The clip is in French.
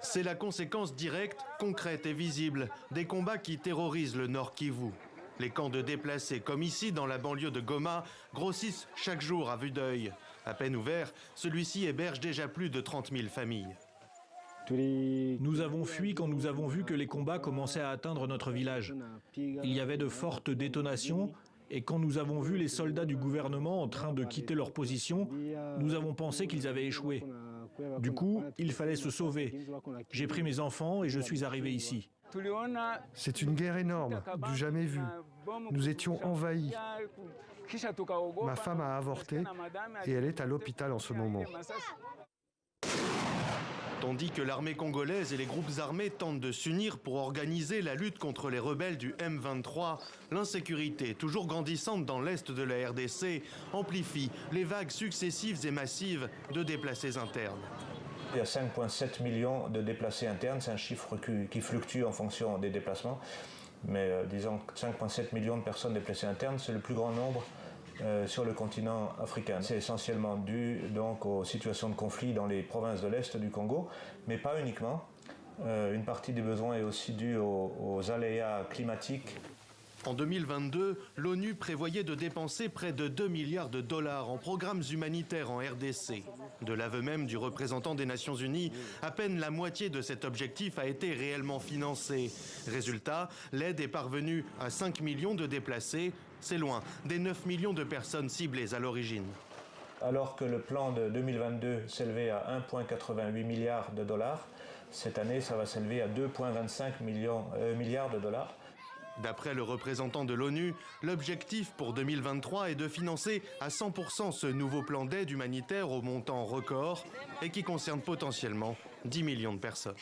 C'est la conséquence directe, concrète et visible des combats qui terrorisent le Nord Kivu. Les camps de déplacés, comme ici dans la banlieue de Goma, grossissent chaque jour à vue d'œil. À peine ouvert, celui-ci héberge déjà plus de 30 000 familles. Nous avons fui quand nous avons vu que les combats commençaient à atteindre notre village. Il y avait de fortes détonations et quand nous avons vu les soldats du gouvernement en train de quitter leur position, nous avons pensé qu'ils avaient échoué. Du coup, il fallait se sauver. J'ai pris mes enfants et je suis arrivé ici. C'est une guerre énorme, du jamais vu. Nous étions envahis. Ma femme a avorté et elle est à l'hôpital en ce moment. Tandis que l'armée congolaise et les groupes armés tentent de s'unir pour organiser la lutte contre les rebelles du M23, l'insécurité, toujours grandissante dans l'est de la RDC, amplifie les vagues successives et massives de déplacés internes. Il y a 5,7 millions de déplacés internes, c'est un chiffre qui fluctue en fonction des déplacements. Mais disons 5,7 millions de personnes déplacées internes, c'est le plus grand nombre sur le continent africain. C'est essentiellement dû donc aux situations de conflit dans les provinces de l'Est du Congo, mais pas uniquement. Une partie des besoins est aussi due aux aléas climatiques. En 2022, l'ONU prévoyait de dépenser près de 2 milliards de dollars en programmes humanitaires en RDC. De l'aveu même du représentant des Nations Unies, à peine la moitié de cet objectif a été réellement financée. Résultat, l'aide est parvenue à 5 millions de déplacés. C'est loin des 9 millions de personnes ciblées à l'origine. Alors que le plan de 2022 s'élevait à 1,88 milliard de dollars, cette année, ça va s'élever à 2,25 milliards de dollars. D'après le représentant de l'ONU, l'objectif pour 2023 est de financer à 100% ce nouveau plan d'aide humanitaire au montant record et qui concerne potentiellement 10 millions de personnes.